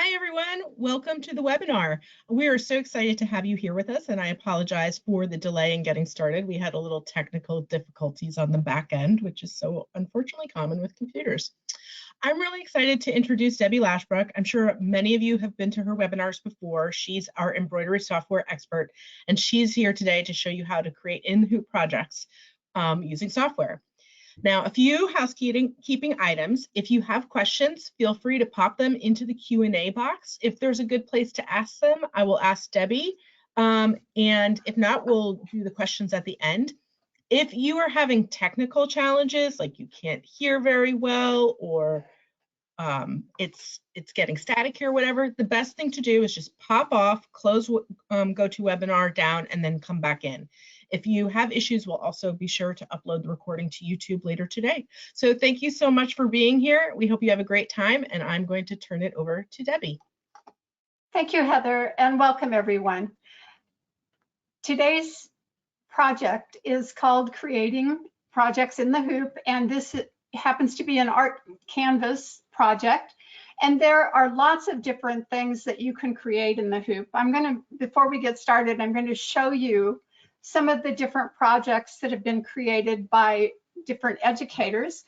Hi, everyone. Welcome to the webinar. We are so excited to have you here with us, and I apologize for the delay in getting started. We had a little technical difficulties on the back end, which is so unfortunately common with computers. I'm really excited to introduce Debbi Lashbrook. I'm sure many of you have been to her webinars before. She's our embroidery software expert, and she's here today to show you how to create in-hoop projects using software. Now, a few housekeeping items. If you have questions, feel free to pop them into the Q&A box. If there's a good place to ask them, I will ask Debbi. And if not, we'll do the questions at the end. If you are having technical challenges, like you can't hear very well, or it's getting static here or whatever, the best thing to do is just pop off, close GoToWebinar down, and then come back in. If you have issues, we'll also be sure to upload the recording to YouTube later today. So thank you so much for being here. We hope you have a great time, and I'm going to turn it over to Debbi. Thank you, Heather, and welcome everyone. Today's project is called Creating Projects in the Hoop, and this happens to be an art canvas project. And there are lots of different things that you can create in the hoop. Before we get started, I'm going to show you some of the different projects that have been created by different educators,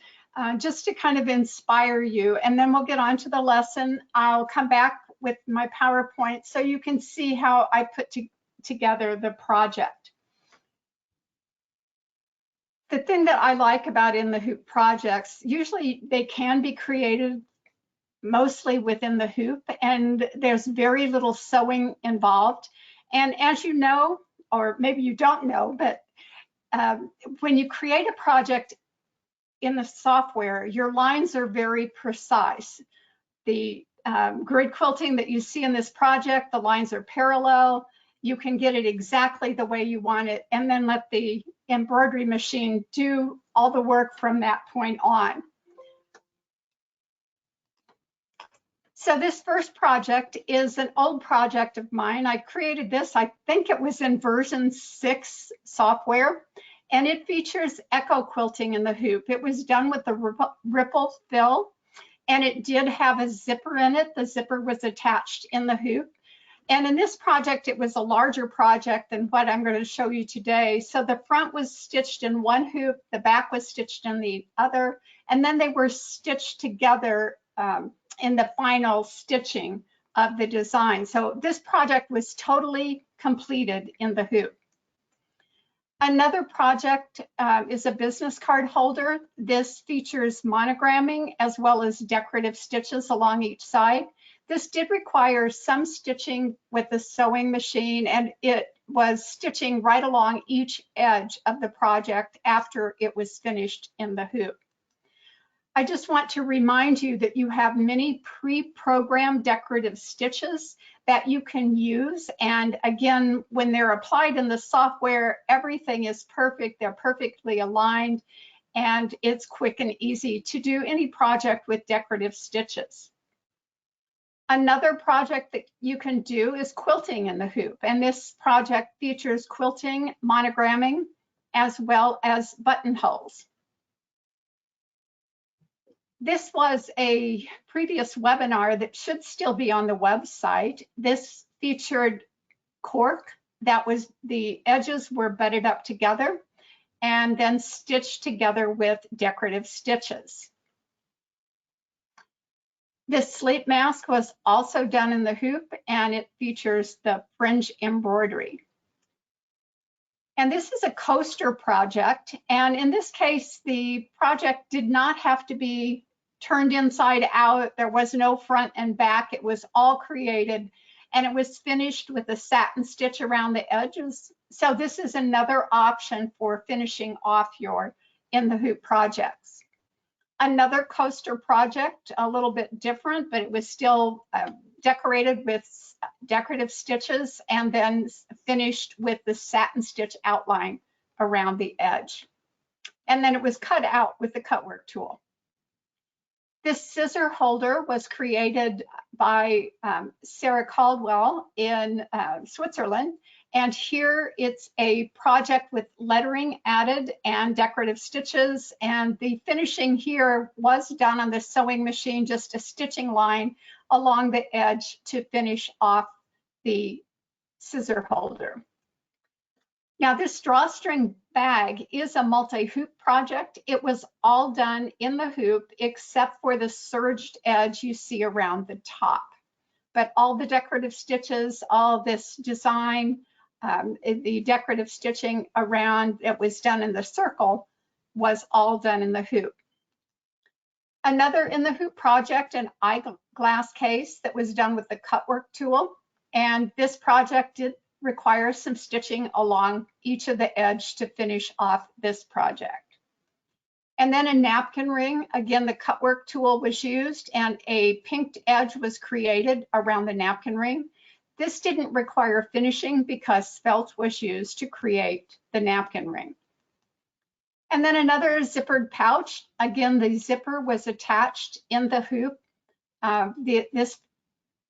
just to kind of inspire you. And then we'll get on to the lesson. I'll come back with my PowerPoint so you can see how I put together the project. The thing that I like about in the hoop projects, usually they can be created mostly within the hoop, and there's very little sewing involved. And as you know, or maybe you don't know, but when you create a project in the software, your lines are very precise. The grid quilting that you see in this project, the lines are parallel. You can get it exactly the way you want it, and then let the embroidery machine do all the work from that point on. So this first project is an old project of mine. I created this, I think it was in version 6 software, and it features echo quilting in the hoop. It was done with the ripple fill, and it did have a zipper in it. The zipper was attached in the hoop. And in this project, it was a larger project than what I'm going to show you today. So the front was stitched in one hoop, the back was stitched in the other, and then they were stitched together in the final stitching of the design. So this project was totally completed in the hoop. Another project is a business card holder. This features monogramming as well as decorative stitches along each side. This did require some stitching with the sewing machine, and it was stitching right along each edge of the project after it was finished in the hoop. I just want to remind you that you have many pre-programmed decorative stitches that you can use. And again, when they're applied in the software, everything is perfect. They're perfectly aligned, and it's quick and easy to do any project with decorative stitches. Another project that you can do is quilting in the hoop. And this project features quilting, monogramming, as well as buttonholes. This was a previous webinar that should still be on the website. This featured cork the edges were butted up together and then stitched together with decorative stitches. This sleep mask was also done in the hoop, and it features the fringe embroidery. And this is a coaster project, and in this case, the project did not have to be turned inside out. There was no front and back. It was all created, and it was finished with a satin stitch around the edges. So this is another option for finishing off your in the hoop projects. Another coaster project, a little bit different, but it was still decorated with decorative stitches and then finished with the satin stitch outline around the edge. And then it was cut out with the cutwork tool. This scissor holder was created by Sarah Caldwell in Switzerland. And here it's a project with lettering added and decorative stitches. And the finishing here was done on the sewing machine, just a stitching line along the edge to finish off the scissor holder. Now this drawstring bag is a multi-hoop project. It was all done in the hoop except for the serged edge you see around the top. But all the decorative stitches, all this design, the decorative stitching around it was done in the circle was all done in the hoop. Another in the hoop project, an eyeglass case that was done with the cutwork tool. And this project did require some stitching along each of the edge to finish off this project. And then a napkin ring, again, the cutwork tool was used and a pinked edge was created around the napkin ring. This didn't require finishing because felt was used to create the napkin ring. And then another zippered pouch. Again, the zipper was attached in the hoop. This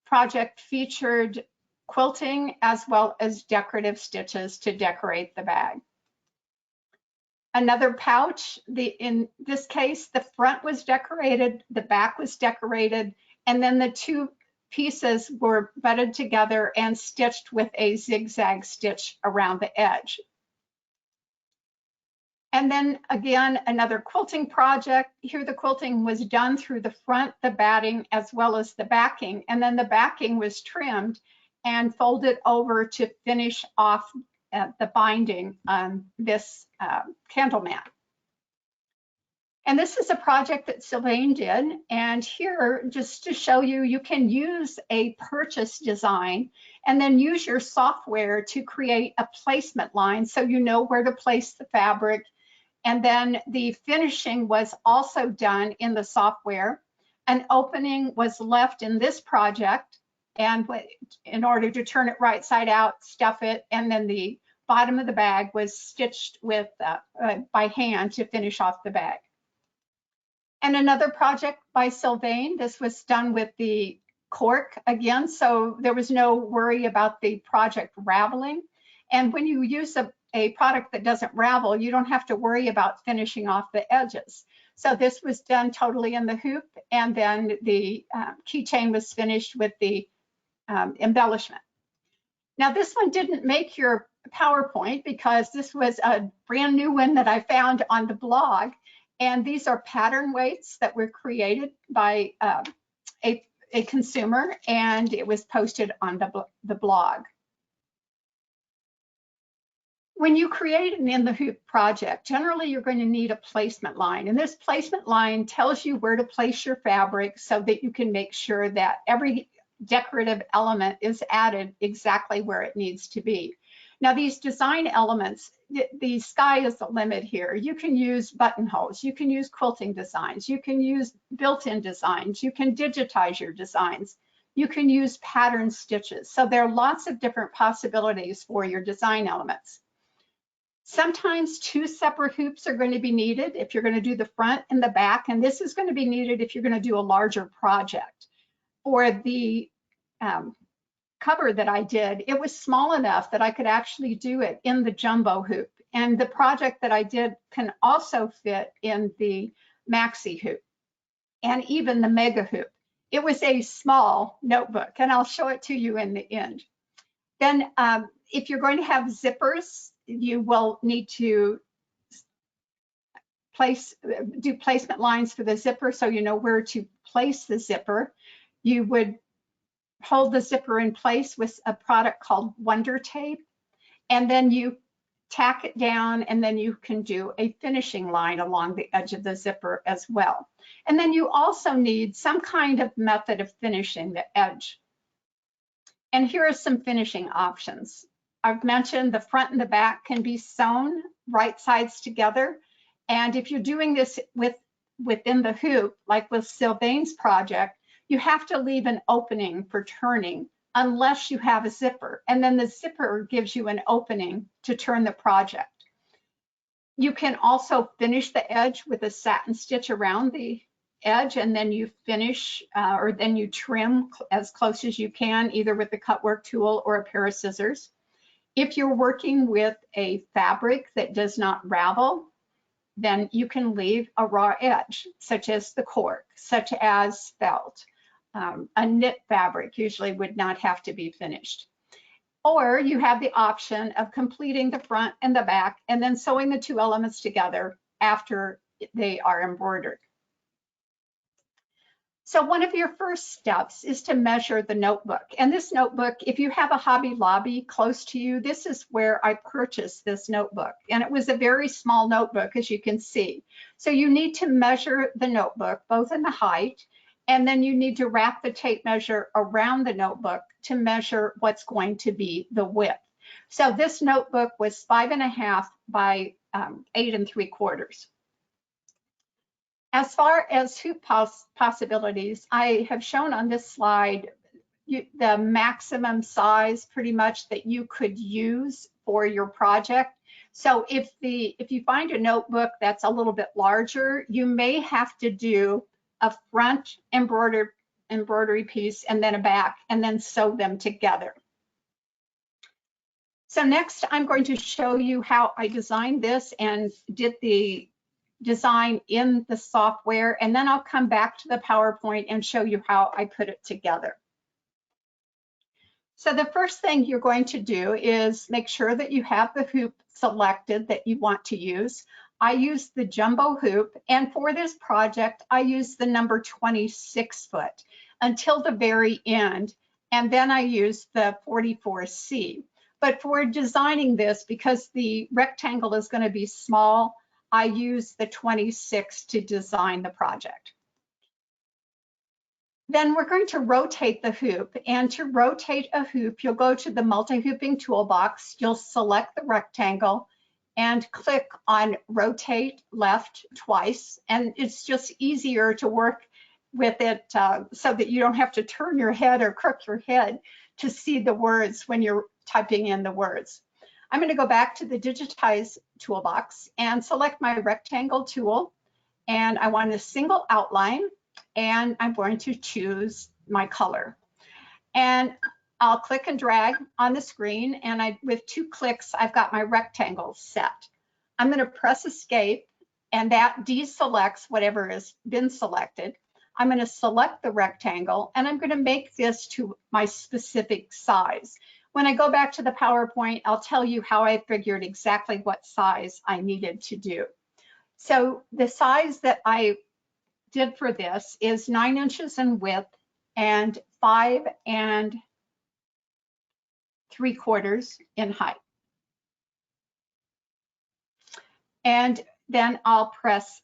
project featured quilting as well as decorative stitches to decorate the bag. Another pouch, in this case, the front was decorated, the back was decorated, and then the two pieces were butted together and stitched with a zigzag stitch around the edge. And then again, another quilting project. Here the quilting was done through the front, the batting, as well as the backing. And then the backing was trimmed and folded over to finish off the binding on this candle mat. And this is a project that Sylvain did. And here, just to show you, you can use a purchase design and then use your software to create a placement line so you know where to place the fabric. And then the finishing was also done in the software. An opening was left in this project, and in order to turn it right side out, stuff it, and then the bottom of the bag was stitched with by hand to finish off the bag. And another project by Sylvain, this was done with the cork again, so there was no worry about the project raveling. And when you use a product that doesn't ravel, you don't have to worry about finishing off the edges. So this was done totally in the hoop, and then the keychain was finished with the embellishment. Now this one didn't make your PowerPoint because this was a brand new one that I found on the blog. And these are pattern weights that were created by a consumer, and it was posted on the blog. When you create an in the hoop project, generally you're going to need a placement line. And this placement line tells you where to place your fabric so that you can make sure that every decorative element is added exactly where it needs to be. Now these design elements, the sky is the limit here. You can use buttonholes, you can use quilting designs, you can use built-in designs, you can digitize your designs, you can use pattern stitches. So there are lots of different possibilities for your design elements. Sometimes two separate hoops are going to be needed if you're going to do the front and the back, and this is going to be needed if you're going to do a larger project. For the cover that I did, it was small enough that I could actually do it in the jumbo hoop. And the project that I did can also fit in the maxi hoop and even the mega hoop. It was a small notebook, and I'll show it to you in the end. Then if you're going to have zippers, you will need to do placement lines for the zipper so you know where to place the zipper. You would hold the zipper in place with a product called Wonder Tape, and then you tack it down, and then you can do a finishing line along the edge of the zipper as well. And then you also need some kind of method of finishing the edge. And here are some finishing options. I've mentioned the front and the back can be sewn right sides together. And if you're doing this within the hoop, like with Sylvain's project, you have to leave an opening for turning unless you have a zipper. And then the zipper gives you an opening to turn the project. You can also finish the edge with a satin stitch around the edge, and then you finish or then you trim as close as you can, either with the cutwork tool or a pair of scissors. If you're working with a fabric that does not ravel, then you can leave a raw edge, such as the cork, such as felt. a knit fabric, usually would not have to be finished. Or you have the option of completing the front and the back and then sewing the two elements together after they are embroidered. So one of your first steps is to measure the notebook. And this notebook, if you have a Hobby Lobby close to you, this is where I purchased this notebook. And it was a very small notebook, as you can see. So you need to measure the notebook, both in the height, and then you need to wrap the tape measure around the notebook to measure what's going to be the width. So this notebook was 5.5 by 8 3/4. As far as hoop possibilities, I have shown on this slide the maximum size pretty much that you could use for your project. So if you find a notebook that's a little bit larger, you may have to do a front embroidery piece and then a back and then sew them together. So next I'm going to show you how I designed this and did the design in the software, and then I'll come back to the PowerPoint and show you how I put it together. So the first thing you're going to do is make sure that you have the hoop selected that you want to use. I used the jumbo hoop, and for this project, I used the number 26 foot until the very end, and then I used the 44C. But for designing this, because the rectangle is going to be small, I used the 26 to design the project. Then we're going to rotate the hoop, and to rotate a hoop, you'll go to the multi-hooping toolbox, you'll select the rectangle and click on rotate left twice, and it's just easier to work with it so that you don't have to turn your head or crook your head to see the words when you're typing in the words. I'm going to go back to the digitize toolbox and select my rectangle tool, and I want a single outline, and I'm going to choose my color. And I'll click and drag on the screen, and with 2 clicks, I've got my rectangle set. I'm going to press escape, and that deselects whatever has been selected. I'm going to select the rectangle, and I'm going to make this to my specific size. When I go back to the PowerPoint, I'll tell you how I figured exactly what size I needed to do. So the size that I did for this is 9 inches in width and 5 3/4 in height. And then I'll press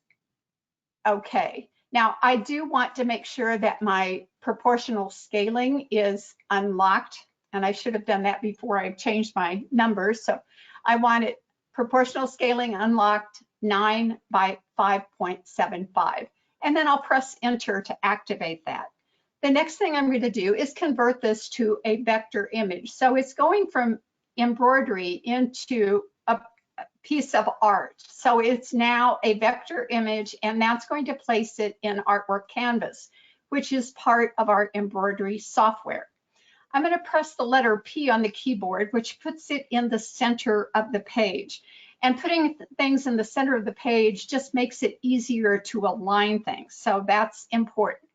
OK. Now, I do want to make sure that my proportional scaling is unlocked, and I should have done that before I changed my numbers. So I want it proportional scaling unlocked 9 by 5.75. And then I'll press enter to activate that. The next thing I'm going to do is convert this to a vector image. So it's going from embroidery into a piece of art. So it's now a vector image, and that's going to place it in Artwork Canvas, which is part of our embroidery software. I'm going to press the letter P on the keyboard, which puts it in the center of the page. And putting things in the center of the page just makes it easier to align things. So that's important.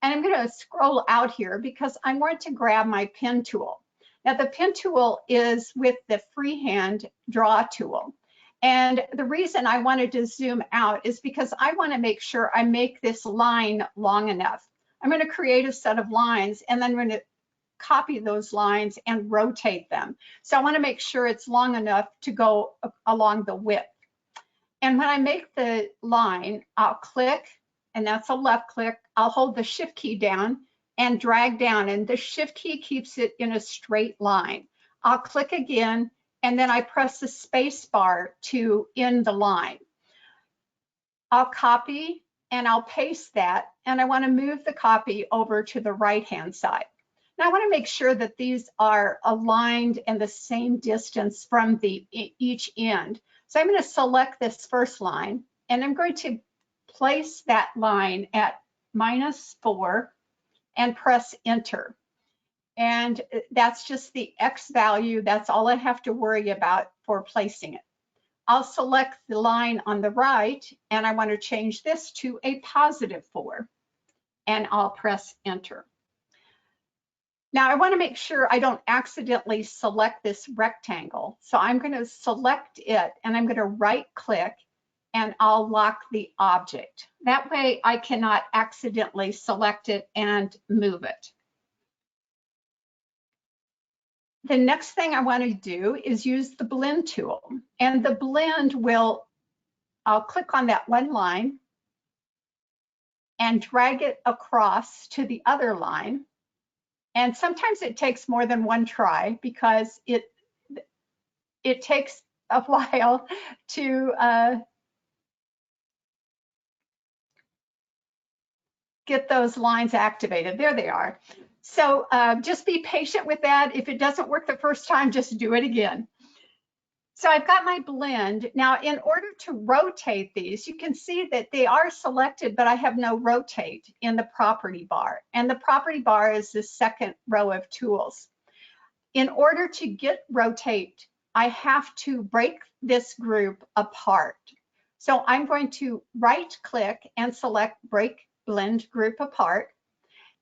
And I'm going to scroll out here because I want to grab my pen tool. Now the pen tool is with the freehand draw tool. And the reason I wanted to zoom out is because I want to make sure I make this line long enough. I'm going to create a set of lines, and then I'm going to copy those lines and rotate them. So I want to make sure it's long enough to go along the width. And when I make the line, I'll click, and that's a left click. I'll hold the shift key down and drag down, and the shift key keeps it in a straight line. I'll click again, and then I press the space bar to end the line. I'll copy and I'll paste that, and I want to move the copy over to the right-hand side. Now I want to make sure that these are aligned and the same distance from each end. So I'm going to select this first line, and I'm going to place that line at -4 and press enter. And that's just the X value. That's all I have to worry about for placing it. I'll select the line on the right, and I want to change this to a +4. and I'll press enter. Now I want to make sure I don't accidentally select this rectangle. So I'm going to select it and I'm going to right click and I'll lock the object. That way I cannot accidentally select it and move it. The next thing I want to do is use the blend tool, and the blend will, I'll click on that one line and drag it across to the other line. And sometimes it takes more than one try because it takes a while to get those lines activated. There they are. So just be patient with that. If it doesn't work the first time, just do it again. So I've got my blend. Now, in order to rotate these, you can see that they are selected, but I have no rotate in the property bar. And the property bar is the second row of tools. In order to get rotate, I have to break this group apart. So I'm going to right click and select break blend group apart.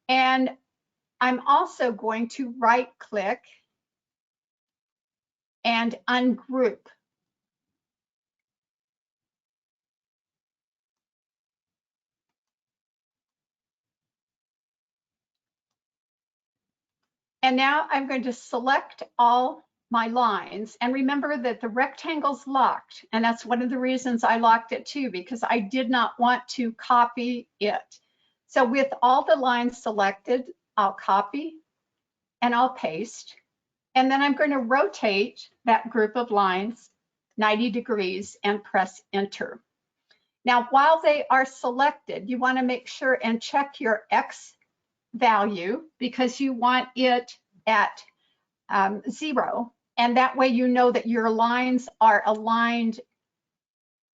And I'm also going to right click and ungroup. And now I'm going to select all my lines. And remember that the rectangle's locked. And that's one of the reasons I locked it too, because I did not want to copy it. So with all the lines selected, I'll copy and I'll paste. And then I'm going to rotate that group of lines 90 degrees and press enter. Now, while they are selected, you want to make sure and check your X value because you want it at 0. And that way you know that your lines are aligned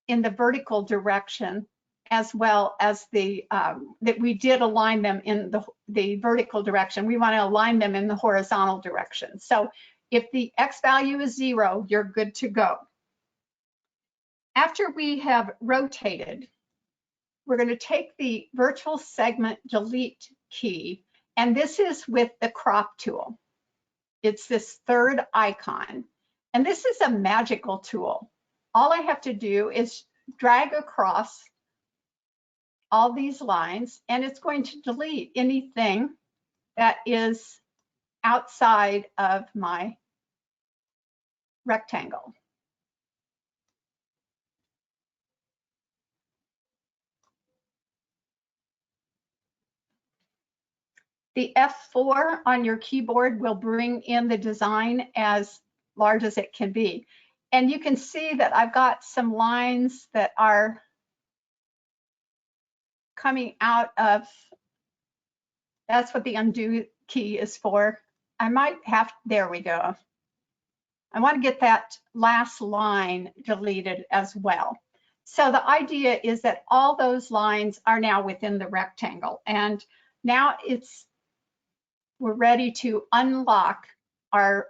in the vertical direction as well as the, that we did align them in the vertical direction. We want to align them in the horizontal direction. So if the X value is 0, you're good to go. After we have rotated, we're going to take the virtual segment delete key, and this is with the crop tool. It's this third icon, and this is a magical tool. All I have to do is drag across all these lines, and it's going to delete anything that is outside of my rectangle. The F4 on your keyboard will bring in the design as large as it can be. And you can see that I've got some lines that are coming out of, that's what the undo key is for. I might have, there we go. I want to get that last line deleted as well. So the idea is that all those lines are now within the rectangle, and now we're ready to unlock our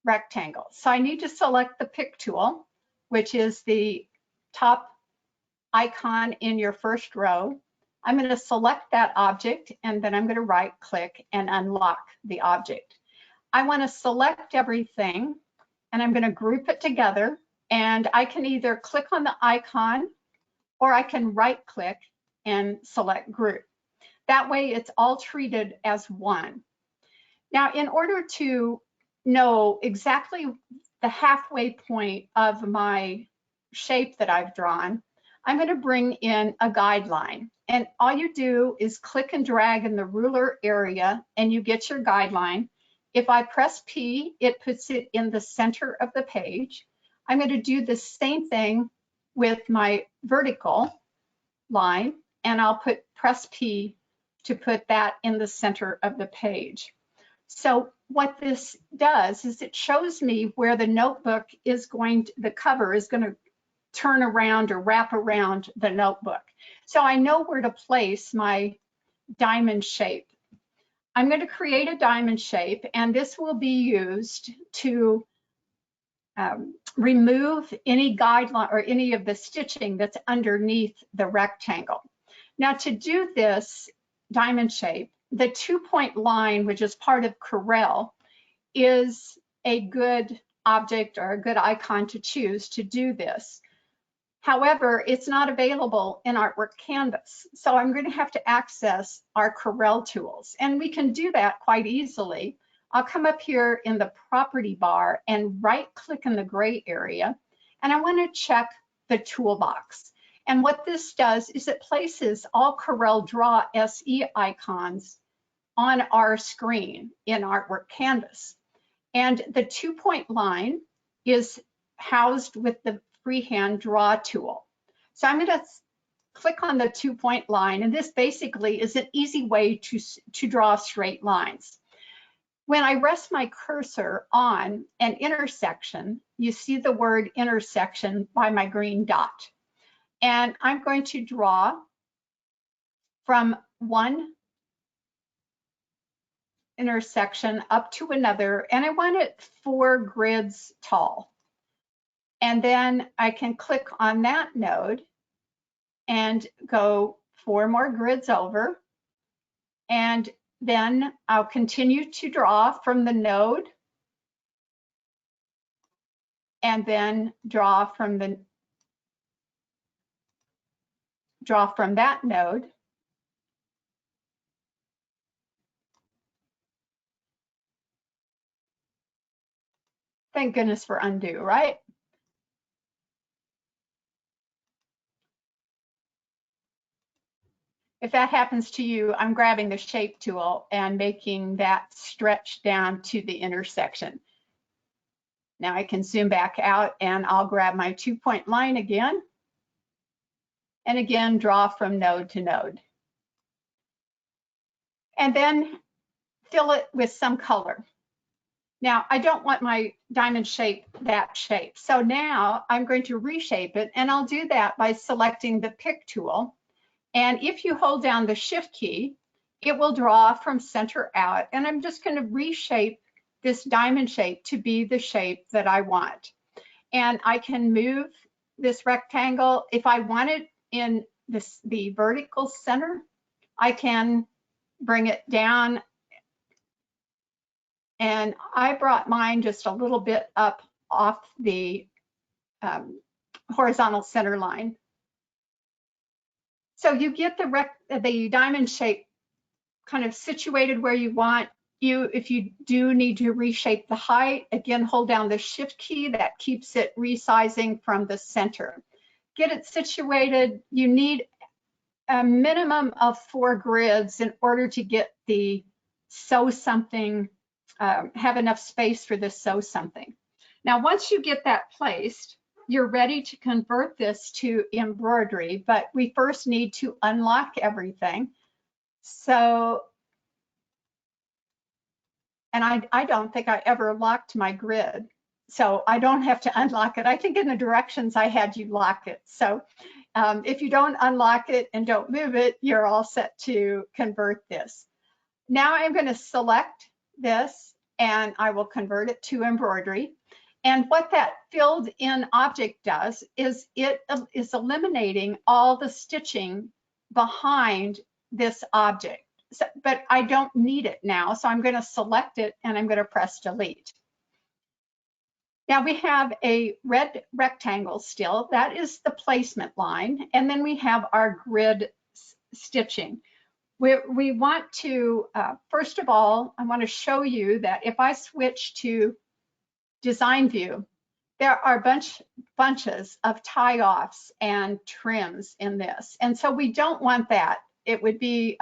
rectangle. So I need to select the pick tool, which is the top icon in your first row. I'm going to select that object, and then I'm going to right click and unlock the object. I want to select everything, and I'm going to group it together, and I can either click on the icon or I can right click and select group. That way it's all treated as one. Now, in order to know exactly the halfway point of my shape that I've drawn, I'm going to bring in a guideline. And all you do is click and drag in the ruler area and you get your guideline. If I press P, it puts it in the center of the page. I'm going to do the same thing with my vertical line, and I'll press P to put that in the center of the page. So what this does is it shows me where the notebook is going to, the cover is going to turn around or wrap around the notebook. So I know where to place my diamond shape. I'm going to create a diamond shape, and this will be used to remove any guideline or any of the stitching that's underneath the rectangle. Now to do this, diamond shape, the 2-point line, which is part of Corel, is a good object or a good icon to choose to do this. However, it's not available in Artwork Canvas. So I'm going to have to access our Corel tools. And we can do that quite easily. I'll come up here in the property bar and right-click in the gray area. And I want to check the toolbox. And what this does is it places all Corel Draw SE icons on our screen in Artwork Canvas. And the 2-point line is housed with the freehand draw tool. So I'm going to click on the 2-point line, and this basically is an easy way to draw straight lines. When I rest my cursor on an intersection, you see the word intersection by my green dot. And I'm going to draw from one intersection up to another, and I want it 4 grids tall. And then I can click on that node and go 4 more grids over. And then I'll continue to draw from the node and then draw from that node. Thank goodness for undo, right? If that happens to you, I'm grabbing the shape tool and making that stretch down to the intersection. Now I can zoom back out and I'll grab my 2-point line again. And again, draw from node to node. And then fill it with some color. Now, I don't want my diamond shape that shape. So now I'm going to reshape it, and I'll do that by selecting the pick tool. And if you hold down the shift key, it will draw from center out. And I'm just going to reshape this diamond shape to be the shape that I want. And I can move this rectangle. If I want it in the vertical center, I can bring it down. And I brought mine just a little bit up off the horizontal center line. So you get the diamond shape kind of situated where you want. If you do need to reshape the height, again, hold down the shift key. That keeps it resizing from the center. Get it situated. You need a minimum of 4 grids in order to get the sew something, have enough space for this sew something. Now, once you get that placed, you're ready to convert this to embroidery, but we first need to unlock everything. So, and I don't think I ever locked my grid, so I don't have to unlock it. I think in the directions I had you lock it. So if you don't unlock it and don't move it, you're all set to convert this. Now I'm going to select this and I will convert it to embroidery. And what that filled in object does is it is eliminating all the stitching behind this object. So, but I don't need it now, so I'm going to select it and I'm going to press delete. Now we have a red rectangle still. That is the placement line. And then we have our grid stitching. We want to, first of all, I want to show you that if I switch to design view, there are bunches of tie-offs and trims in this. And so we don't want that. It would be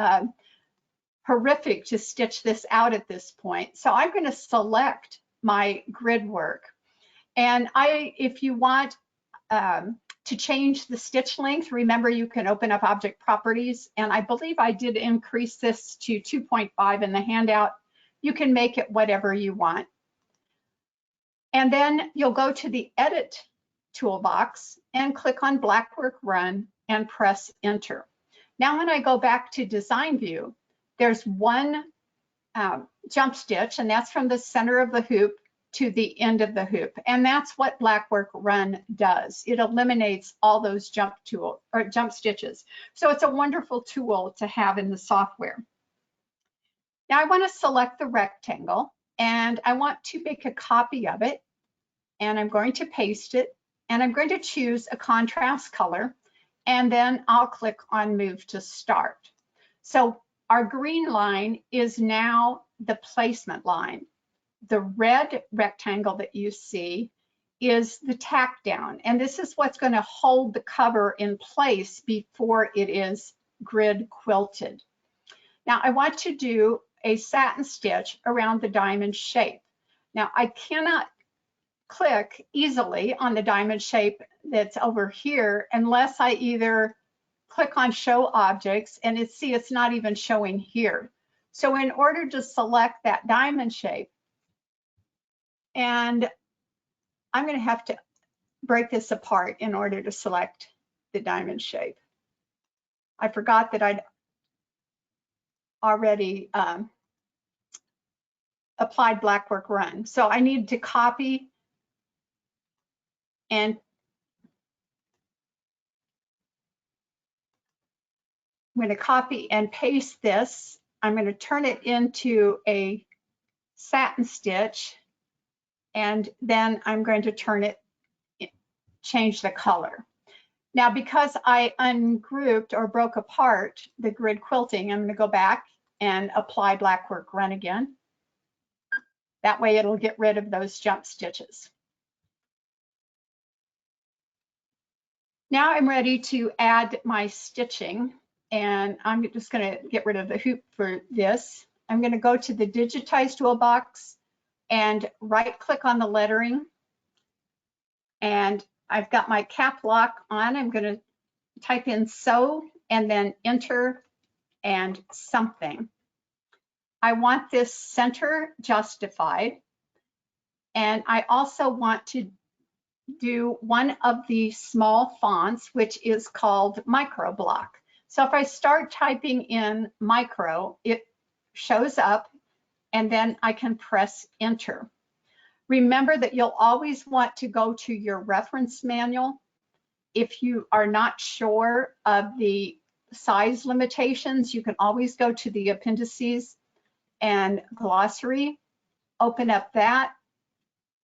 horrific to stitch this out at this point. So I'm going to select my grid work. And if you want to change the stitch length, remember you can open up object properties. And I believe I did increase this to 2.5 in the handout. You can make it whatever you want. And then you'll go to the edit toolbox and click on Blackwork Run and press enter. Now when I go back to design view, there's one jump stitch, and that's from the center of the hoop to the end of the hoop. And that's what Blackwork Run does. It eliminates all those jump stitches. So it's a wonderful tool to have in the software. Now I want to select the rectangle and I want to make a copy of it, and I'm going to paste it, and I'm going to choose a contrast color, and then I'll click on Move to Start. So our green line is now the placement line. The red rectangle that you see is the tack down, and this is what's going to hold the cover in place before it is grid quilted. Now I want to do a satin stitch around the diamond shape. Now I cannot click easily on the diamond shape that's over here unless I either click on Show Objects, and it's not even showing here. So in order to select that diamond shape, and I'm going to have to break this apart in order to select the diamond shape. I forgot that I'd already applied Blackwork Run. So I need to copy, and I'm going to copy and paste this. I'm going to turn it into a satin stitch, and then I'm going to change the color. Now, because I ungrouped or broke apart the grid quilting, I'm going to go back and apply Blackwork Run again. That way it'll get rid of those jump stitches. Now I'm ready to add my stitching, and I'm just going to get rid of the hoop for this. I'm going to go to the Digitize toolbox and right-click on the lettering, and I've got my cap lock on. I'm going to type in sew and then enter and something. I want this center justified, and I also want to do one of the small fonts, which is called micro block. So if I start typing in micro, it shows up, and then I can press enter. Remember that you'll always want to go to your reference manual. If you are not sure of the size limitations, you can always go to the appendices and glossary, open up that,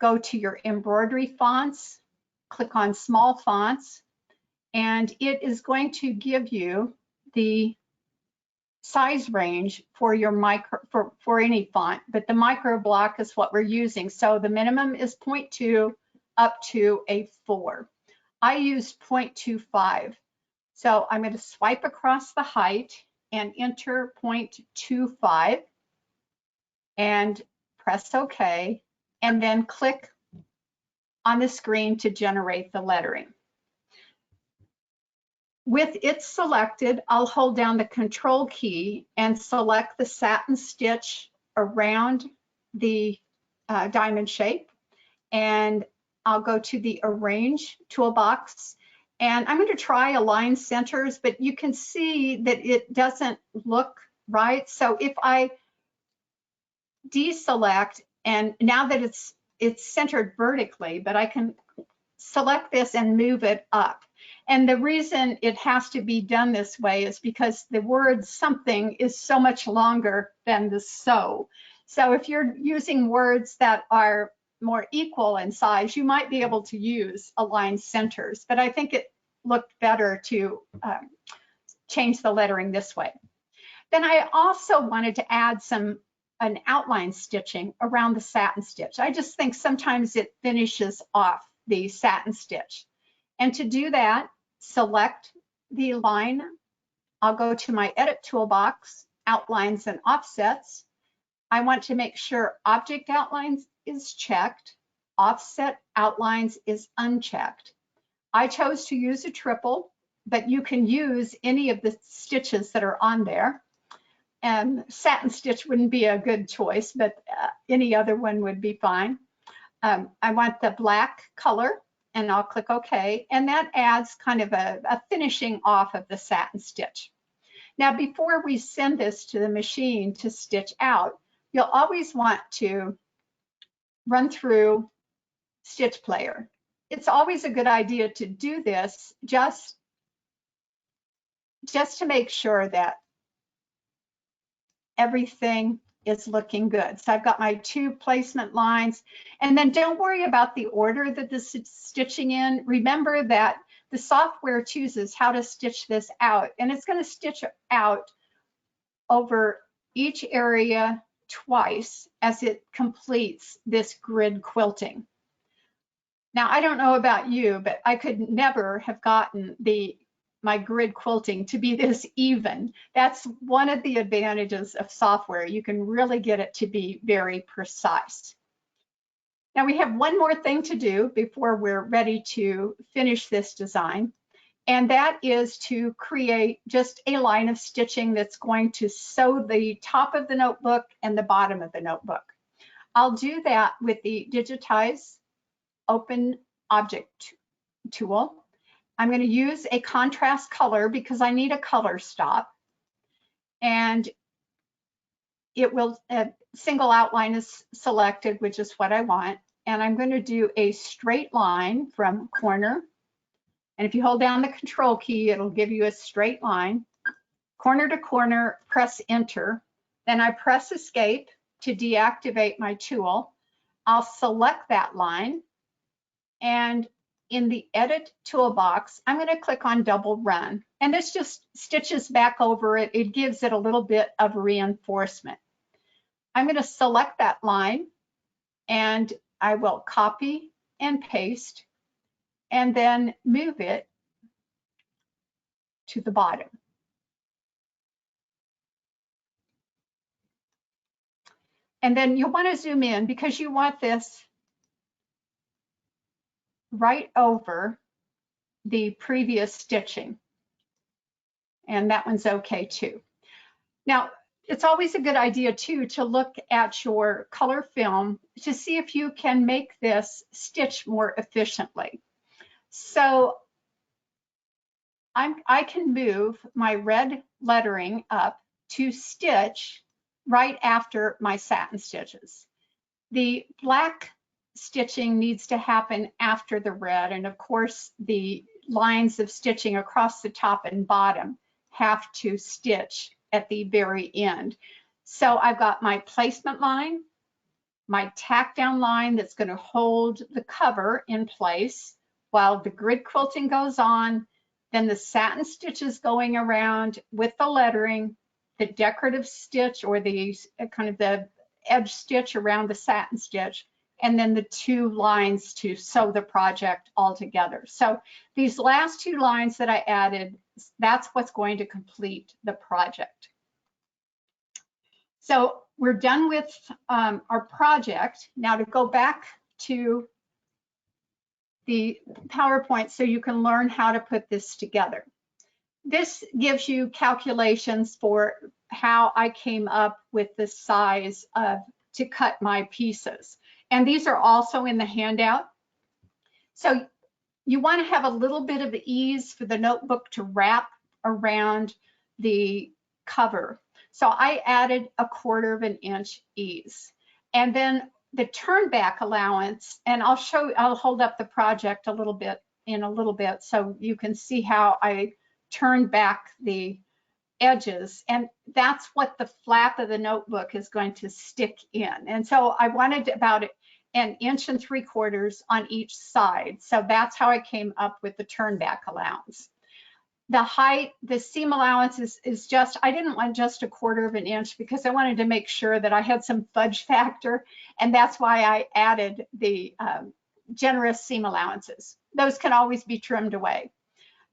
go to your embroidery fonts, click on small fonts, and it is going to give you the size range for your for any font, but the micro block is what we're using. So the minimum is 0.2 up to a 4. I used 0.25. So I'm going to swipe across the height and enter 0.25 and press OK, and then click on the screen to generate the lettering. With it selected, I'll hold down the Control key and select the satin stitch around the diamond shape, and I'll go to the Arrange toolbox, and I'm going to try Align Centers, but you can see that it doesn't look right. So if I deselect, and now that it's centered vertically, but I can select this and move it up. And the reason it has to be done this way is because the word something is so much longer than the so. So if you're using words that are more equal in size, you might be able to use Align Centers, but I think it looked better to change the lettering this way. Then I also wanted to add an outline stitching around the satin stitch. I just think sometimes it finishes off the satin stitch. And to do that, select the line. I'll go to my Edit toolbox, Outlines and Offsets. I want to make sure Object Outlines is checked, Offset Outlines is unchecked. I chose to use a triple, but you can use any of the stitches that are on there. And satin stitch wouldn't be a good choice, but any other one would be fine. I want the black color, and I'll click OK, and that adds kind of a finishing off of the satin stitch. Now, before we send this to the machine to stitch out, you'll always want to run through Stitch Player. It's always a good idea to do this just to make sure that everything is looking good. So I've got my 2 placement lines, and then don't worry about the order that this is stitching in. Remember that the software chooses how to stitch this out, and it's going to stitch out over each area twice as it completes this grid quilting. Now, I don't know about you, but I could never have gotten my grid quilting to be this even. That's one of the advantages of software. You can really get it to be very precise. Now we have one more thing to do before we're ready to finish this design, and that is to create just a line of stitching that's going to sew the top of the notebook and the bottom of the notebook. I'll do that with the Digitize Open Object tool. I'm going to use a contrast color because I need a color stop, and it will, single outline is selected, which is what I want, and I'm going to do a straight line from corner, and if you hold down the control key, it'll give you a straight line, corner to corner, press enter, then I press escape to deactivate my tool. I'll select that line, and in the edit toolbox, I'm going to click on double run, and this just stitches back over it. It gives it a little bit of reinforcement. I'm going to select that line, and I will copy and paste, and then move it to the bottom. And then you'll want to zoom in because you want this right over the previous stitching. And that one's okay too. Now, it's always a good idea too to look at your color film to see if you can make this stitch more efficiently. So I can move my red lettering up to stitch right after my satin stitches. The black stitching needs to happen after the red, and of course the lines of stitching across the top and bottom have to stitch at the very end. So I've got my placement line, my tack down line that's going to hold the cover in place while the grid quilting goes on, then the satin stitches going around with the lettering, the decorative stitch or the kind of the edge stitch around the satin stitch, and then the 2 lines to sew the project all together. So these last 2 lines that I added, that's what's going to complete the project. So we're done with our project. Now to go back to the PowerPoint so you can learn how to put this together. This gives you calculations for how I came up with the size to cut my pieces. And these are also in the handout. So you want to have a little bit of ease for the notebook to wrap around the cover. So I added 1/4 inch ease. And then the turn back allowance, and I'll hold up the project in a little bit so you can see how I turn back the edges, and that's what the flap of the notebook is going to stick in. And so I wanted about 1 3/4 inches on each side. So that's how I came up with the turn back allowance. The height, the seam allowance is just, I didn't want just 1/4 inch because I wanted to make sure that I had some fudge factor, and that's why I added the generous seam allowances. Those can always be trimmed away.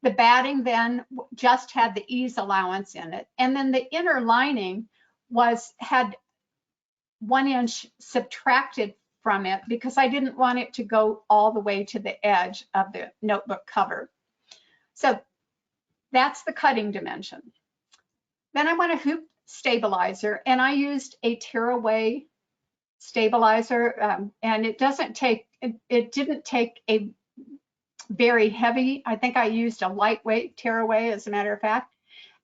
The batting then just had the ease allowance in it, and then the inner lining had 1 inch subtracted from it because I didn't want it to go all the way to the edge of the notebook cover. So that's the cutting dimension. Then I want a hoop stabilizer, and I used a tearaway stabilizer, and it didn't take a very heavy. I think I used a lightweight tearaway, as a matter of fact.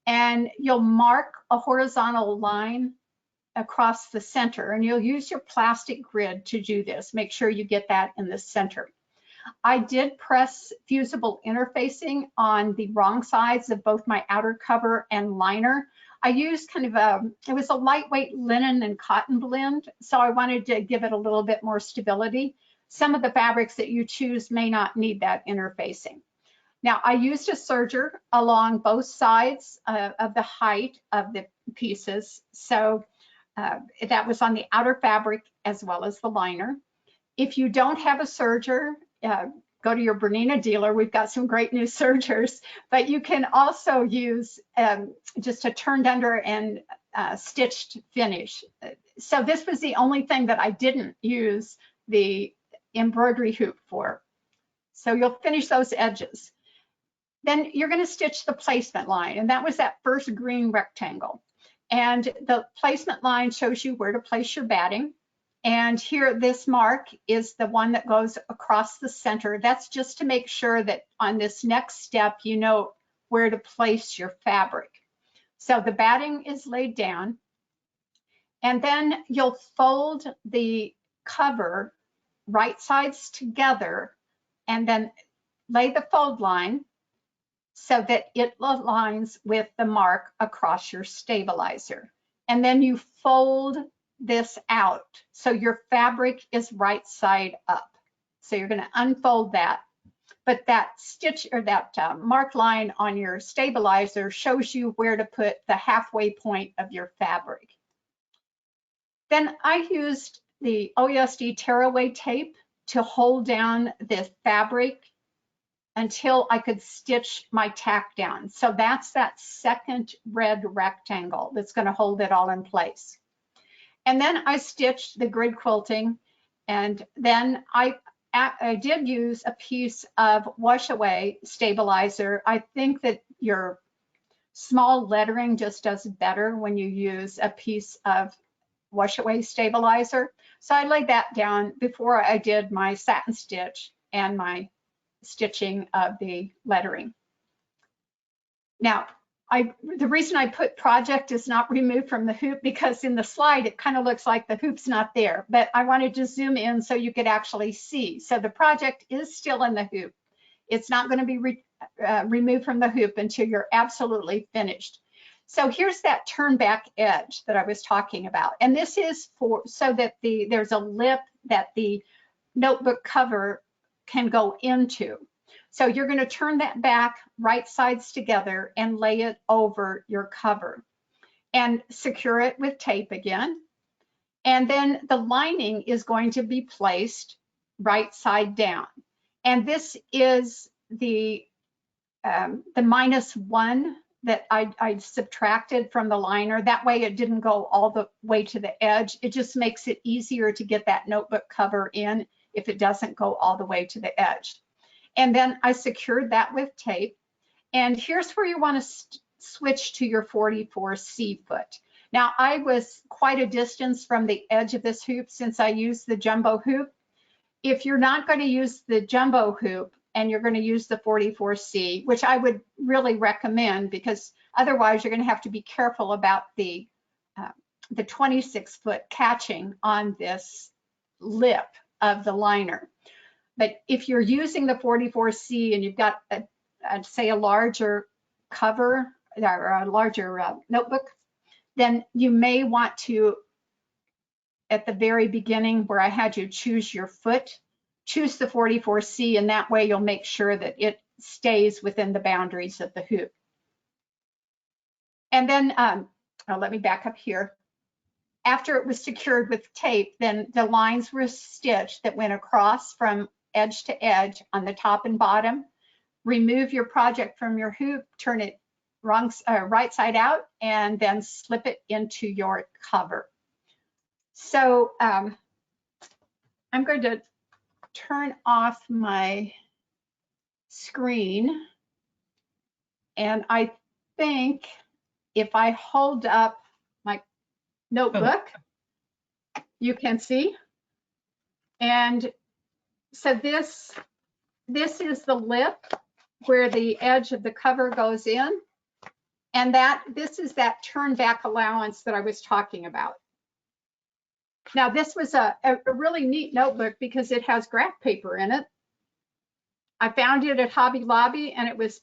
And you'll mark a horizontal line across the center, and you'll use your plastic grid to do this. Make sure you get that in the center. I did press fusible interfacing on the wrong sides of both my outer cover and liner. I used kind of it was a lightweight linen and cotton blend, so I wanted to give it a little bit more stability. Some of the fabrics that you choose may not need that interfacing. Now, I used a serger along both sides of the height of the pieces, so that was on the outer fabric as well as the liner. If you don't have a serger, go to your Bernina dealer. We've got some great new sergers, but you can also use just a turned under and stitched finish. So this was the only thing that I didn't use the embroidery hoop for. So you'll finish those edges. Then you're going to stitch the placement line, and that was that first green rectangle. And the placement line shows you where to place your batting. And here, this mark is the one that goes across the center. That's just to make sure that on this next step, you know where to place your fabric. So the batting is laid down, and then you'll fold the cover right sides together and then lay the fold line so that it aligns with the mark across your stabilizer. And then you fold this out so your fabric is right side up. So you're going to unfold that, but that stitch or that mark line on your stabilizer shows you where to put the halfway point of your fabric. Then I used the OESD tearaway tape to hold down the fabric until I could stitch my tack down. So that's that second red rectangle that's going to hold it all in place. And then I stitched the grid quilting, and then I did use a piece of wash away stabilizer. I think that your small lettering just does better when you use a piece of wash away stabilizer. So I laid that down before I did my satin stitch and my stitching of the lettering. Now, the reason I put project is not removed from the hoop, because in the slide it kind of looks like the hoop's not there, but I wanted to zoom in so you could actually see. So the project is still in the hoop. It's not going to be removed from the hoop until you're absolutely finished. So here's that turn back edge that I was talking about. And this is for so that there's a lip that the notebook cover can go into. So you're going to turn that back right sides together and lay it over your cover and secure it with tape again. And then the lining is going to be placed right side down. And this is the -1 that I subtracted from the liner. That way it didn't go all the way to the edge. It just makes it easier to get that notebook cover in if it doesn't go all the way to the edge. And then I secured that with tape. And here's where you want to switch to your 44C foot. Now, I was quite a distance from the edge of this hoop since I used the jumbo hoop. If you're not going to use the jumbo hoop and you're going to use the 44C, which I would really recommend, because otherwise you're going to have to be careful about the 26-foot catching on this lip of the liner. But if you're using the 44C and you've got, say, a larger cover or a larger notebook, then you may want to, at the very beginning where I had you choose your foot, choose the 44C, and that way you'll make sure that it stays within the boundaries of the hoop. And then, let me back up here. After it was secured with tape, then the lines were stitched that went across from edge to edge on the top and bottom. Remove your project from your hoop, turn it right side out, and then slip it into your cover. So I'm going to turn off my screen, and I think if I hold up my notebook, you can see. And so this is the lip where the edge of the cover goes in, and this is that turn back allowance that I was talking about. Now this was a really neat notebook because it has graph paper in it. I found it at Hobby Lobby, and it was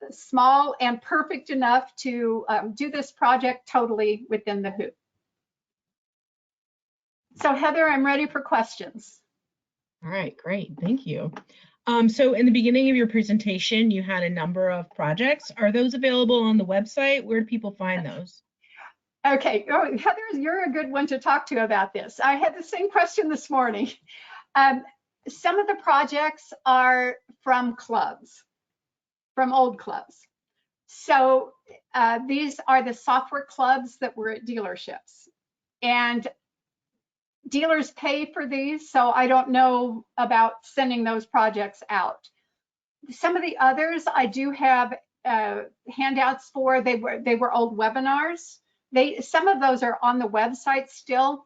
small and perfect enough to do this project totally within the hoop. So Heather, I'm ready for questions. All right, great, thank you. So in the beginning of your presentation, you had a number of projects. Are those available on the website? Where do people find those? Okay, oh, Heather, you're a good one to talk to about this. I had the same question this morning. Some of the projects are from clubs, from old clubs. So these are the software clubs that were at dealerships. And dealers pay for these, so I don't know about sending those projects out. Some of the others I do have handouts for. They were old webinars. Some of those are on the website still.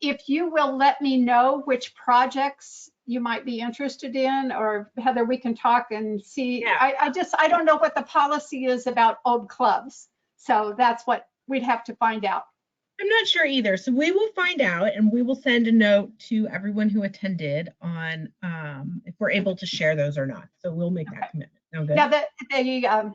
If you will let me know which projects you might be interested in, or Heather, we can talk and see. Yeah. I don't know what the policy is about old clubs. So that's what we'd have to find out. I'm not sure either. So we will find out, and we will send a note to everyone who attended on if we're able to share those or not. So we'll make that commitment. Sound good? Now the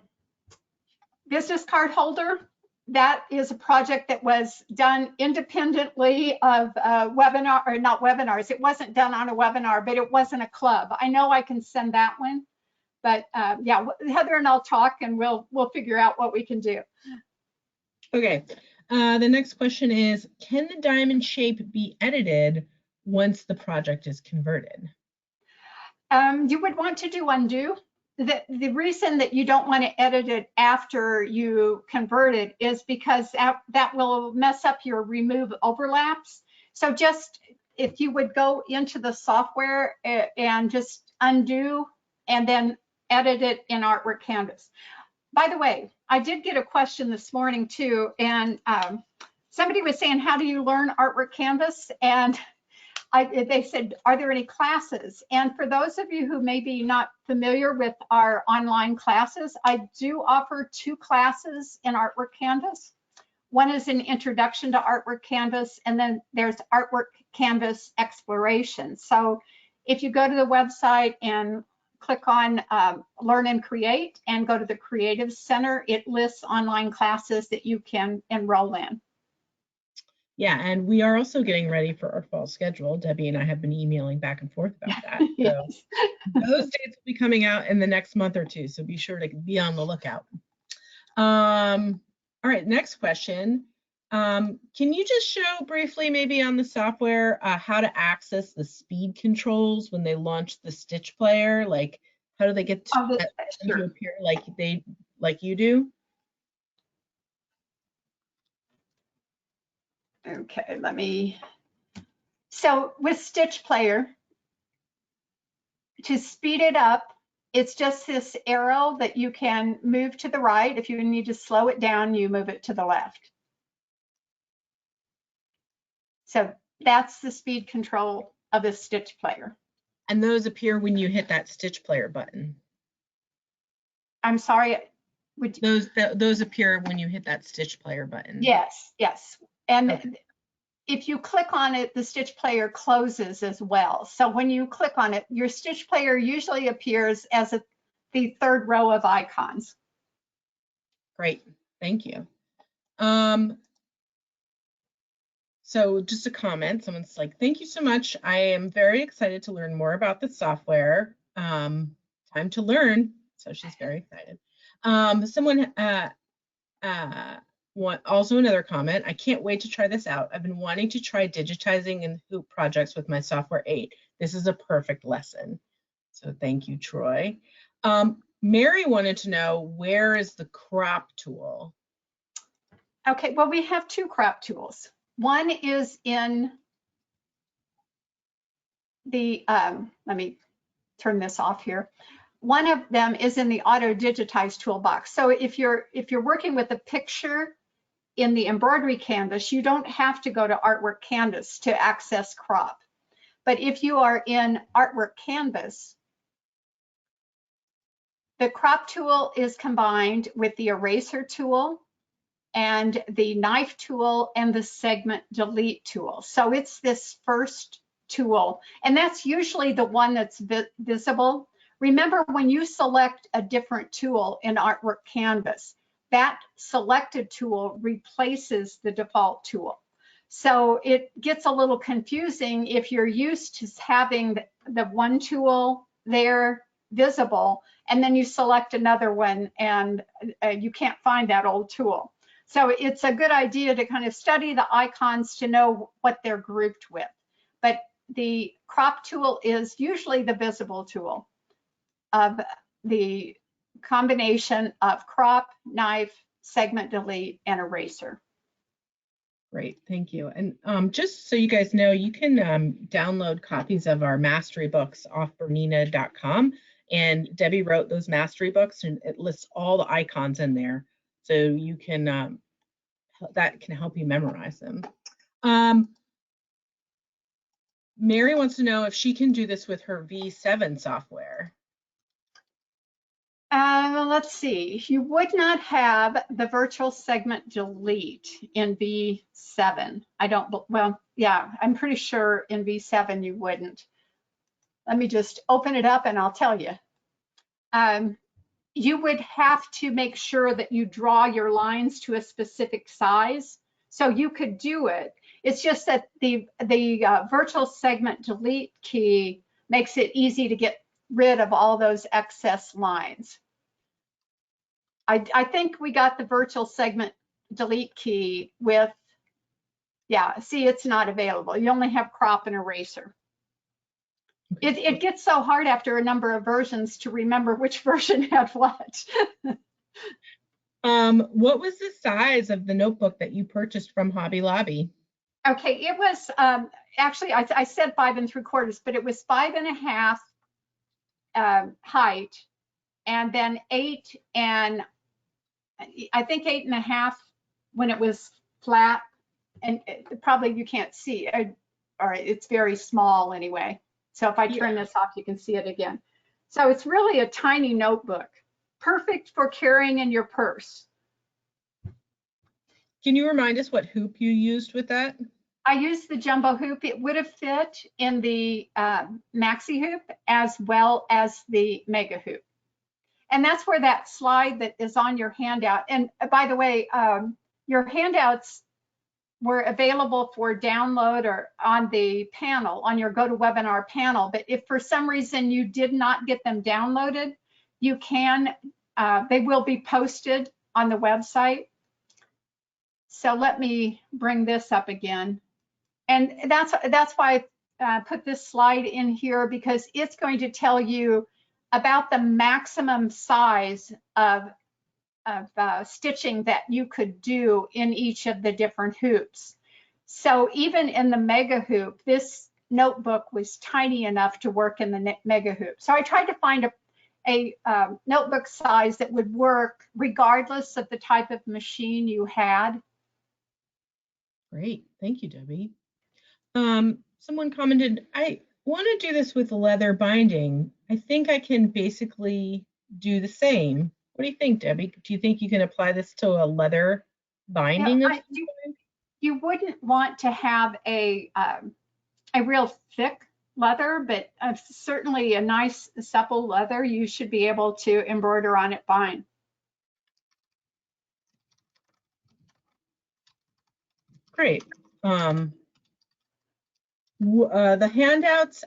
business card holder, that is a project that was done independently of webinar, or not webinars. It wasn't done on a webinar, but it wasn't a club. I know I can send that one, but yeah, Heather and I'll talk, and we'll figure out what we can do. Okay. The next question is, can the diamond shape be edited once the project is converted? You would want to do undo. The reason that you don't want to edit it after you convert it is because that will mess up your remove overlaps. So just if you would go into the software and just undo and then edit it in Artwork Canvas. By the way, I did get a question this morning too, and somebody was saying, how do you learn Artwork Canvas? And they said, are there any classes? And for those of you who may be not familiar with our online classes, I do offer 2 classes in Artwork Canvas. One is an introduction to Artwork Canvas, and then there's Artwork Canvas Exploration. So if you go to the website and click on Learn and Create and go to the Creative Center, it lists online classes that you can enroll in. Yeah, and we are also getting ready for our fall schedule. Debbie and I have been emailing back and forth about that. Yes. So those dates will be coming out in the next month or two, so be sure to be on the lookout. All right, next question. Can you just show briefly, maybe on the software, how to access the speed controls when they launch the stitch player? Like, how do they get to, Sure. to appear like you do? Okay, so with Stitch Player, to speed it up, it's just this arrow that you can move to the right. If you need to slow it down, you move it to the left. So that's the speed control of the Stitch Player. And those appear when you hit that Stitch Player button. I'm sorry. Those appear when you hit that Stitch Player button. Yes, yes. And okay. If you click on it, the Stitch Player closes as well. So when you click on it, your Stitch Player usually appears as the 3rd row of icons. Great, thank you. So just a comment, someone's like, thank you so much. I am very excited to learn more about the software. Time to learn. So she's very excited. Someone, also another comment, I can't wait to try this out. I've been wanting to try digitizing and hoop projects with my software 8. This is a perfect lesson. So thank you, Troy. Mary wanted to know, where is the crop tool? Okay, well, we have 2 crop tools. One is in the, let me turn this off here. One of them is in the auto digitize toolbox. So if you're working with a picture in the embroidery canvas, you don't have to go to Artwork Canvas to access crop. But if you are in Artwork Canvas, the crop tool is combined with the eraser tool and the knife tool and the segment delete tool. So it's this first tool, and that's usually the one that's visible. Remember, when you select a different tool in Artwork Canvas, that selected tool replaces the default tool. So it gets a little confusing if you're used to having the one tool there visible, and then you select another one and you can't find that old tool. So it's a good idea to kind of study the icons to know what they're grouped with. But the crop tool is usually the visible tool of the combination of crop, knife, segment delete, and eraser. Great, thank you. And just so you guys know, you can download copies of our mastery books off BERNINA.com. And Debbie wrote those mastery books, and it lists all the icons in there, so you can that can help you memorize them. Mary wants to know if she can do this with her V7 software. Let's see. You would not have the virtual segment delete in V7. I don't, well, yeah, I'm pretty sure in V7 you wouldn't. Let me just open it up and I'll tell you. You would have to make sure that you draw your lines to a specific size. So you could do it. It's just that the virtual segment delete key makes it easy to get rid of all those excess lines. I think we got the virtual segment delete key with, yeah, see, it's not available. You only have crop and eraser. It gets so hard after a number of versions to remember which version had what. What was the size of the notebook that you purchased from Hobby Lobby? Okay, it was actually, I said 5 3/4, but it was 5 1/2 height, and then 8 and I think 8 1/2 when it was flat, and probably you can't see it, or it's very small anyway. So if I turn this off, you can see it again. So it's really a tiny notebook, perfect for carrying in your purse. Can you remind us what hoop you used with that? I used the jumbo hoop. It would have fit in the maxi hoop as well as the mega hoop. And that's where that slide that is on your handout. And by the way, your handouts were available for download or on the panel, on your GoToWebinar panel. But if for some reason you did not get them downloaded, you can, they will be posted on the website. So let me bring this up again. And that's why I put this slide in here, because it's going to tell you about the maximum size of stitching that you could do in each of the different hoops. So even in the mega hoop, this notebook was tiny enough to work in the mega hoop. So I tried to find a notebook size that would work regardless of the type of machine you had. Great, thank you, Debbie. Someone commented, I want to do this with leather binding. I think I can basically do the same. What do you think, Debbie? Do you think you can apply this to a leather binding? Yeah, you wouldn't want to have a real thick leather, but certainly a nice supple leather, you should be able to embroider on it fine. Great. The handouts,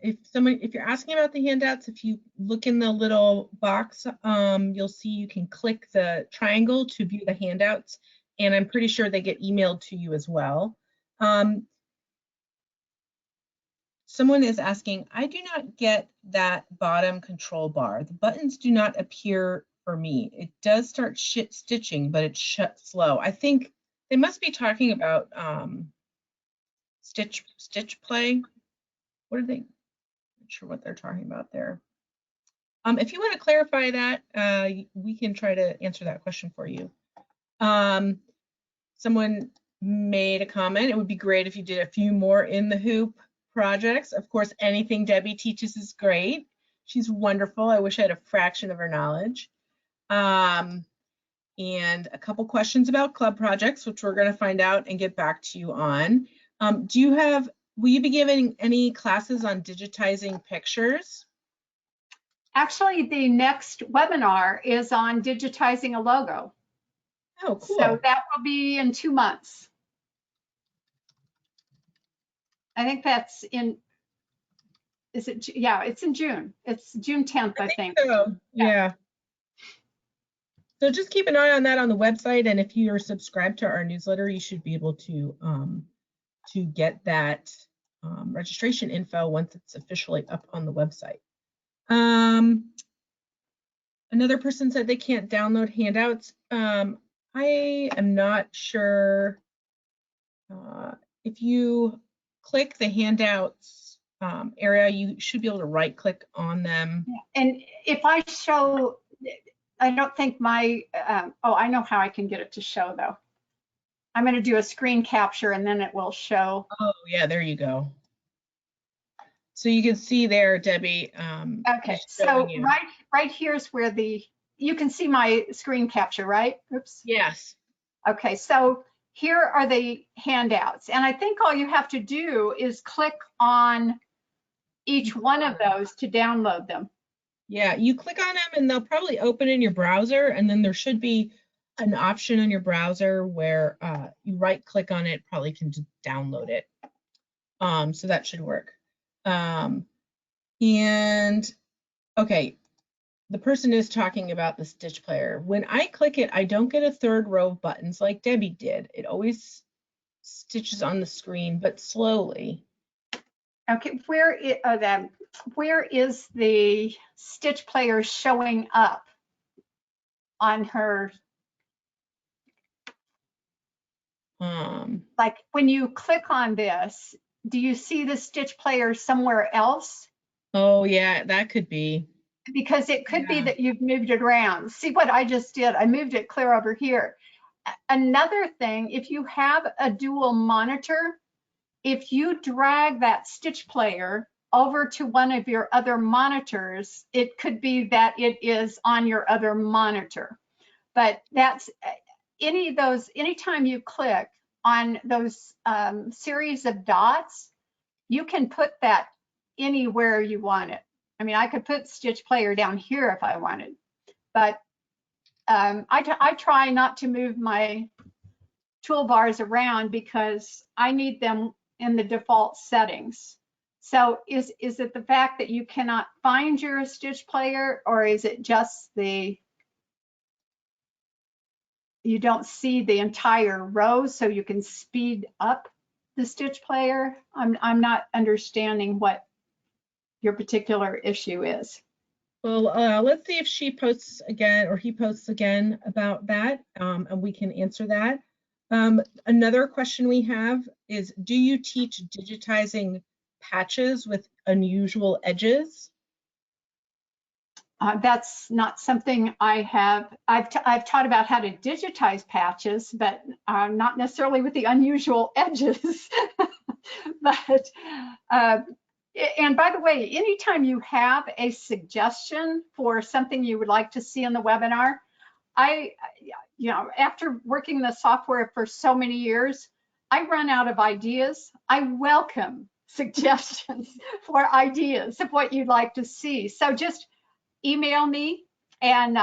if you're asking about the handouts, if you look in the little box, you'll see you can click the triangle to view the handouts, and I'm pretty sure they get emailed to you as well. Someone is asking, I do not get that bottom control bar. The buttons do not appear for me. It does start stitching, but it's shut slow. I think they must be talking about stitch play. What are they? Not sure what they're talking about there. If you want to clarify that, we can try to answer that question for you. Someone made a comment. It would be great if you did a few more in the hoop projects. Of course, anything Debbie teaches is great. She's wonderful. I wish I had a fraction of her knowledge. and a couple questions about club projects, which we're going to find out and get back to you on. Will you be giving any classes on digitizing pictures? Actually, the next webinar is on digitizing a logo. Oh, cool. So that will be in 2 months. I think that's in, is it, yeah, it's in June. It's June 10th, I think. So, yeah. So just keep an eye on that on the website, and if you're subscribed to our newsletter, you should be able to get that registration info once it's officially up on the website. Another person said they can't download handouts. I am not sure if you click the handouts area, you should be able to right click on them. Yeah. And if I show, I don't think my, oh, I know how I can get it to show though. I'm going to do a screen capture and then it will show. Oh yeah, there you go. So you can see there, Debbie. Okay, so right here's where you can see my screen capture, right? Oops. Yes. Okay, so here are the handouts. And I think all you have to do is click on each one of those to download them. Yeah, you click on them and they'll probably open in your browser, and then there should be an option in your browser where you right click on it, probably can download it. So that should work. And okay, the person is talking about the stitch player. When I click it, I don't get a third row of buttons like Debbie did. It always stitches on the screen, but slowly. Okay, where is the stitch player showing up on her? Like when you click on this, do you see the stitch player somewhere else? Oh yeah, that could be. Because it could be that you've moved it around. See what I just did? I moved it clear over here. Another thing, if you have a dual monitor, if you drag that stitch player over to one of your other monitors, it could be that it is on your other monitor. But that's any of those, anytime you click on those series of dots, you can put that anywhere you want it. I mean, I could put stitch player down here if I wanted, but I try not to move my toolbars around because I need them in the default settings. So is it the fact that you cannot find your stitch player, or is it just you don't see the entire row so you can speed up the stitch player? I'm not understanding what your particular issue is. Well, let's see if she posts again or he posts again about that, and we can answer that. Another question we have is, do you teach digitizing patches with unusual edges? That's not something I have. I've taught about how to digitize patches, but not necessarily with the unusual edges. But and by the way, anytime you have a suggestion for something you would like to see in the webinar, after working the software for so many years, I run out of ideas. I welcome suggestions for ideas of what you'd like to see. So just email me, and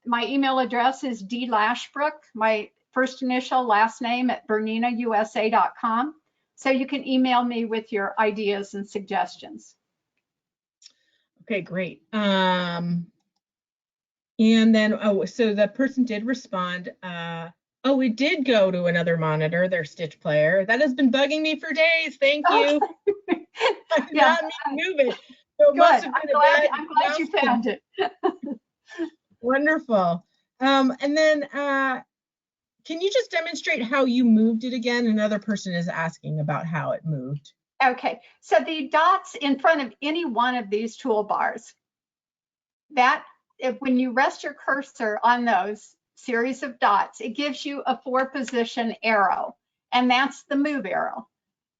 my email address is D.Lashbrook, my first initial, last name at BERNINAUSA.com. So you can email me with your ideas and suggestions. Okay, great. And then, so the person did respond. Oh, it did go to another monitor, their stitch player. That has been bugging me for days. Thank you. I did not mean to move it. So it must have been I'm glad you found it. Wonderful. And then, can you just demonstrate how you moved it again? Another person is asking about how it moved. Okay, so the dots in front of any one of these toolbars, when you rest your cursor on those series of dots, it gives you a 4-position arrow, and that's the move arrow.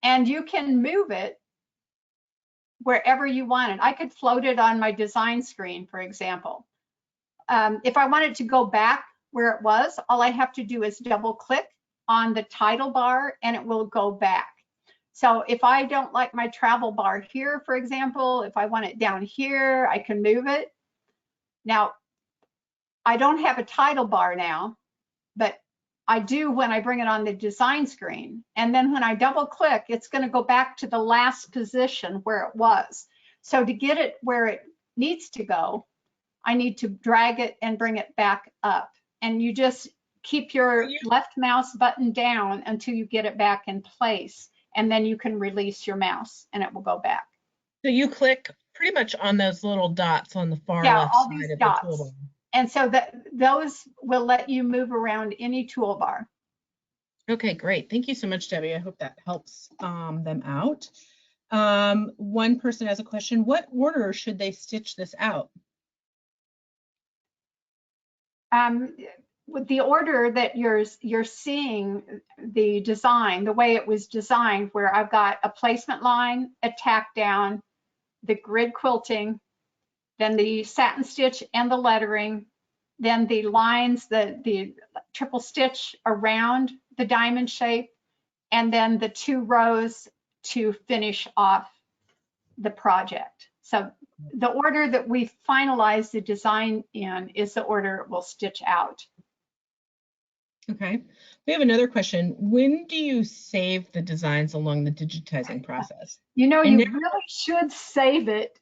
And you can move it wherever you want it. I could float it on my design screen, for example. If I wanted to go back where it was, all I have to do is double click on the title bar and it will go back. So if I don't like my travel bar here, for example, if I want it down here, I can move it. Now, I don't have a title bar now, but I do when I bring it on the design screen. And then when I double click, it's going to go back to the last position where it was. So to get it where it needs to go, I need to drag it and bring it back up. And you just keep your left mouse button down until you get it back in place. And then you can release your mouse and it will go back. So you click pretty much on those little dots on the far left all side these of dots. the toolbar. And so those will let you move around any toolbar. Okay, great. Thank you so much, Debbie. I hope that helps them out. One person has a question. What order should they stitch this out? With the order that you're seeing the design, the way it was designed, where I've got a placement line, a tack down, the grid quilting, then the satin stitch and the lettering, then the lines, the triple stitch around the diamond shape, and then the 2 rows to finish off the project. So the order that we finalize the design in is the order it will stitch out. Okay, we have another question. When do you save the designs along the digitizing process? You know, you really should save it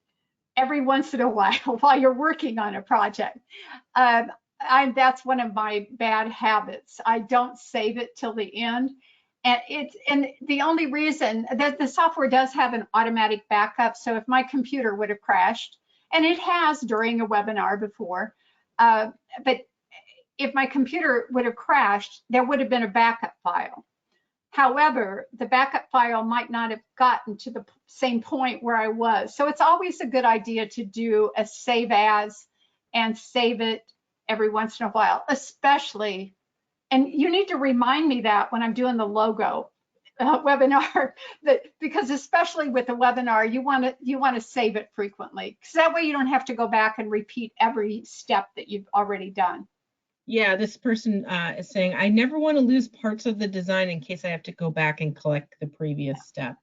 every once in a while you're working on a project. That's one of my bad habits. I don't save it till the end. And the only reason that the software does have an automatic backup. So if my computer would have crashed, and it has during a webinar before, but if my computer would have crashed, there would have been a backup file. However, the backup file might not have gotten to the same point where I was. So it's always a good idea to do a save as and save it every once in a while, especially, and you need to remind me that when I'm doing the logo webinar, because especially with the webinar, you want to save it frequently, because that way you don't have to go back and repeat every step that you've already done. Yeah, this person is saying, I never want to lose parts of the design in case I have to go back and collect the previous step.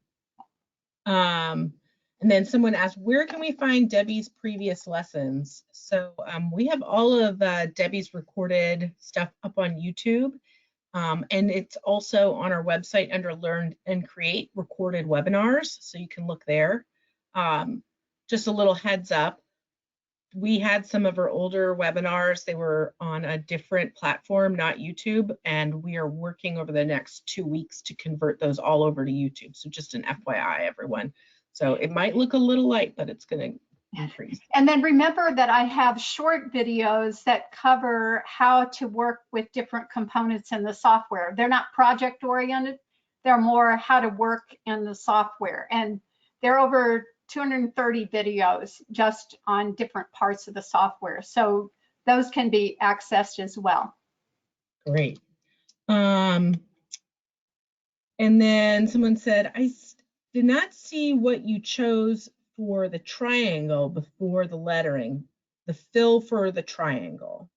And then someone asked, where can we find Debbie's previous lessons? So we have all of Debbie's recorded stuff up on YouTube. And it's also on our website under Learn and Create recorded webinars. So you can look there. Just a little heads up. We had some of our older webinars. They were on a different platform, not YouTube, and we are working over the next 2 weeks to convert those all over to YouTube. So just an FYI, everyone. So it might look a little light, but it's going to increase. And then remember that I have short videos that cover how to work with different components in the software. They're not project oriented. They're more how to work in the software. And they're over 230 videos just on different parts of the software. So those can be accessed as well. Great. And then someone said, I did not see what you chose for the triangle before the lettering, the fill for the triangle.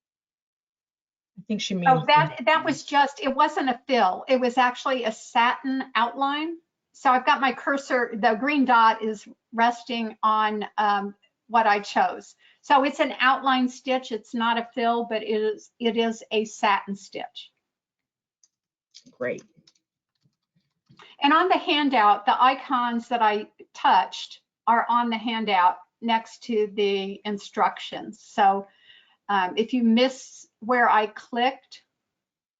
I think she means. Oh, that was just, it wasn't a fill. It was actually a satin outline. So I've got my cursor, the green dot is resting on what I chose. So it's an outline stitch. It's not a fill, but it is a satin stitch. Great. And on the handout, the icons that I touched are on the handout next to the instructions. So if you miss where I clicked,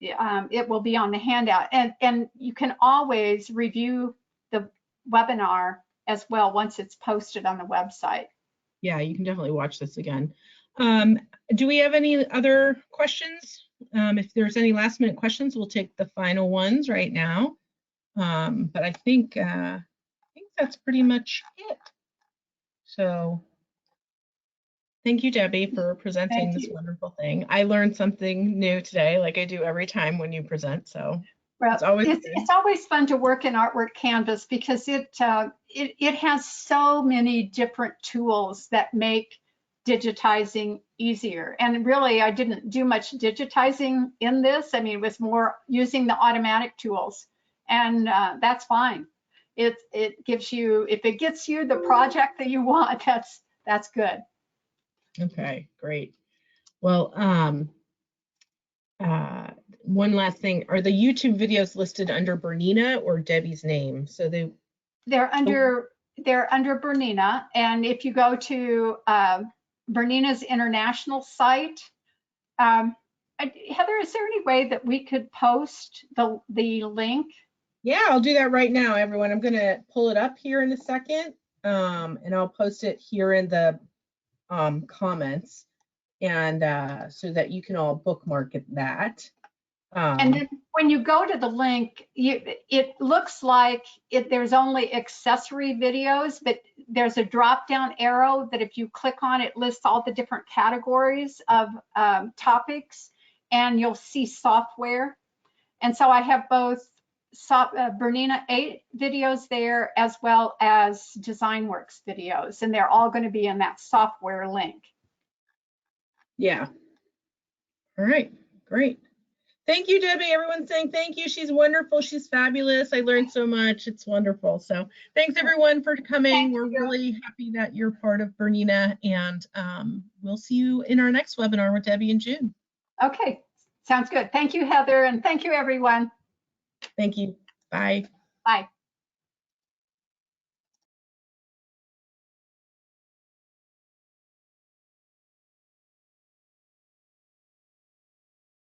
it will be on the handout. And you can always review the webinar as well once it's posted on the website. Yeah, you can definitely watch this again. Do we have any other questions? If there's any last minute questions, we'll take the final ones right now. But I think that's pretty much it. So thank you, Debbie, for presenting this wonderful thing. I learned something new today, like I do every time when you present. So well, it's always fun to work in Artwork Canvas because it has so many different tools that make digitizing easier. And really, I didn't do much digitizing in this. I mean, it was more using the automatic tools, and that's fine. It gives you, if it gets you the project that you want, that's good. Okay, great. Well, one last thing, are the YouTube videos listed under Bernina or Debbie's name? So they're under Bernina, and if you go to Bernina's international site, Heather, is there any way that we could post the link? Yeah, I'll do that right now, everyone. I'm going to pull it up here in a second, and I'll post it here in the comments, and so that you can all bookmark that. And then when you go to the link, it looks like there's only accessory videos, but there's a drop-down arrow that if you click on, it lists all the different categories of topics, and you'll see software. And so I have both Bernina 8 videos there as well as DesignWorks videos, and they're all going to be in that software link. Yeah. All right, great. Thank you, Debbie. Everyone's saying thank you. She's wonderful. She's fabulous. I learned so much. It's wonderful. So thanks everyone for coming. We're really happy that you're part of Bernina, and we'll see you in our next webinar with Debbie in June. Okay, sounds good. Thank you, Heather, and thank you, everyone. Thank you. Bye. Bye.